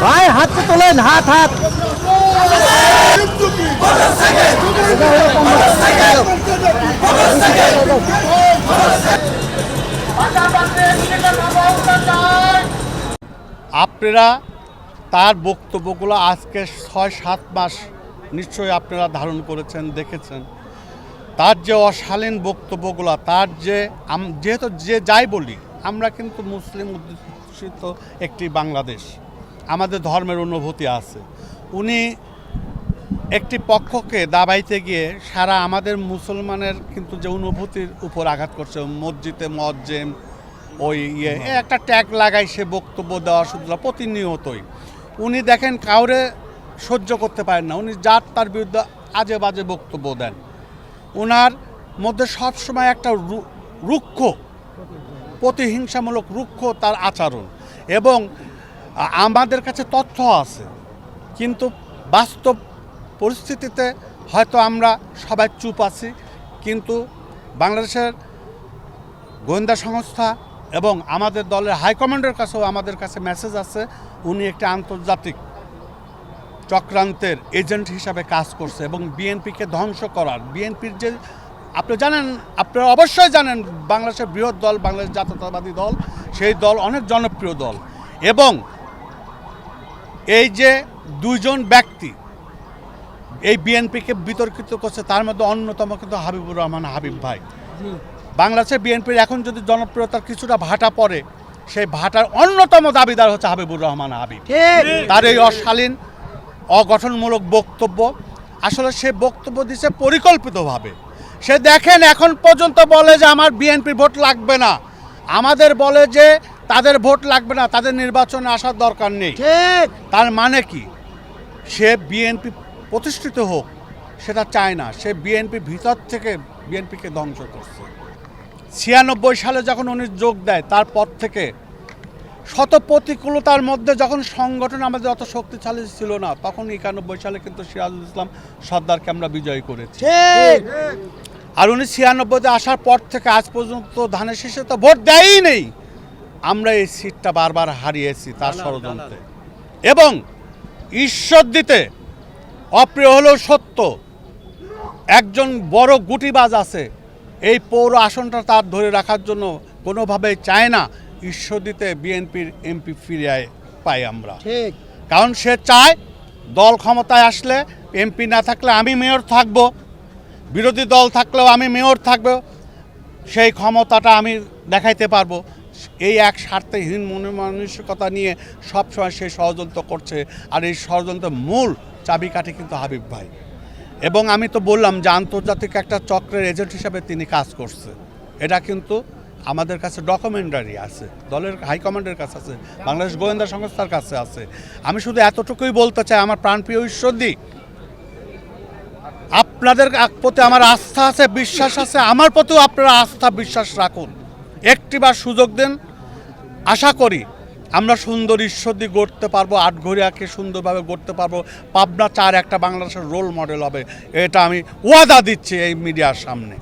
ভাই হাত তোলেন, হাত হাত। আপনারা তার বক্তব্যগুলো আজকে ৬-৭ মাস নিশ্চয়ই আপনারা ধারণ করেছেন, দেখেছেন। তার যে অশালীন বক্তব্যগুলো, তার যে যেহেতু যে যাই বলি, আমরা কিন্তু মুসলিম অধ্যুষিত একটি বাংলাদেশ, আমাদের ধর্মের অনুভূতি আছে। উনি একটি পক্ষকে দাবাইতে গিয়ে সারা আমাদের মুসলমানের কিন্তু যে অনুভূতির উপর আঘাত করছে, মসজিদে মুয়াজ্জিন ওই একটা ট্যাগ লাগাই সে বক্তব্য দেওয়া শুধু প্রতিনিয়তই। উনি দেখেন কাউরে সহ্য করতে পারেন না, উনি যার তার বিরুদ্ধে আজে বাজে বক্তব্য দেন। ওনার মধ্যে সবসময় একটা রুক্ষ, প্রতিহিংসামূলক রুক্ষ তার আচরণ। এবং আমাদের কাছে তথ্য আছে, কিন্তু বাস্তব পরিস্থিতিতে হয়তো আমরা সবাই চুপ আছি। কিন্তু বাংলাদেশের গোয়েন্দা সংস্থা এবং আমাদের দলের হাইকমান্ডের কাছেও আমাদের কাছে মেসেজ আছে, উনি একটি আন্তর্জাতিক চক্রান্তের এজেন্ট হিসাবে কাজ করছে এবং বিএনপিকে ধ্বংস করার, বিএনপির যে আপনারা অবশ্যই জানেন বাংলাদেশের বৃহৎ দল বাংলাদেশ জাতীয়তাবাদী দল, সেই দল অনেক জনপ্রিয় দল। এবং এই যে দুইজন ব্যক্তি এই বিএনপিকে বিতর্কিত করছে, তার মধ্যে অন্যতম কিন্তু হাবিবুর রহমান হাবিব ভাই। বাংলাদেশের বিএনপির এখন যদি জনপ্রিয়তার কিছুটা ভাটা পড়ে, সেই ভাটার অন্যতম দাবিদার হচ্ছে হাবিবুর রহমান হাবিব। তার এই অশালীন অগঠনমূলক বক্তব্য, আসলে সে বক্তব্য দিচ্ছে পরিকল্পিতভাবে। সে দেখেন এখন পর্যন্ত বলে যে আমার বিএনপির ভোট লাগবে না, আমাদের বলে যে তাদের ভোট লাগবে না, তাদের নির্বাচনে আসার দরকার নেই। তার মানে কি? সে বিএনপি প্রতিষ্ঠিত হোক সেটা চায় না, সে বিএনপি ভিতর থেকে বিএনপিকে ধ্বংস করছে। ৯৬ সালে যখন উনি যোগ দেয়, তারপর থেকে শত প্রতিকূলতার মধ্যে যখন সংগঠন আমাদের অত শক্তিশালী ছিল না, তখন ৯১ সালে কিন্তু সিরাজুল ইসলাম সর্দারকে আমরা বিজয় করেছি। আর উনি ৯৬-তে আসার পর থেকে আজ পর্যন্ত ধানের শীষে তো ভোট দেয়ই নেই। আমরা এই সিটটা বারবার হারিয়েছি তার ষড়যন্ত্রে। এবং ঈশ্বর দিতে অপ্রিয় হলেও সত্য, একজন বড় গুটিবাজ আছে, এই পৌর আসনটা তার ধরে রাখার জন্য কোনোভাবেই চায় না ঈশ্বর দিতে বিএনপির এমপি ফিরিয়ে পাই আমরা। কারণ সে চায় দল ক্ষমতায় আসলে এমপি না থাকলে আমি মেয়র থাকব, বিরোধী দল থাকলেও আমি মেয়র থাকব, সেই ক্ষমতাটা আমি দেখাইতে পারবো। এই এক স্বার্থহীন মনমানসিকতা নিয়ে সবসময় সে ষড়যন্ত্র করছে। আর এই ষড়যন্ত্রের মূল চাবিকাঠি কিন্তু হাবিব ভাই। এবং আমি তো বললাম যে আন্তর্জাতিক একটা চক্রের এজেন্ট হিসাবে তিনি কাজ করছে, এটা কিন্তু আমাদের কাছে ডকুমেন্টারি আছে, দলের হাইকমান্ডের কাছে আছে, বাংলাদেশ গোয়েন্দা সংস্থার কাছে আছে। আমি শুধু এতটুকুই বলতে চাই, আমার প্রাণপ্রিয় ঈশ্বরদী, আপনাদের প্রতি আমার আস্থা আছে, বিশ্বাস আছে, আমার প্রতিও আপনারা আস্থা বিশ্বাস রাখুন, একটিবার সুযোগ দেন। আশা করি আমরা সুন্দর ঈশ্বরদী গড়তে পারবো, আটঘরিয়াকে সুন্দরভাবে গড়তে পারবো, পাবনা ৪ একটা বাংলাদেশের রোল মডেল হবে, এটা আমি ওয়াদা দিচ্ছি এই মিডিয়ার সামনে।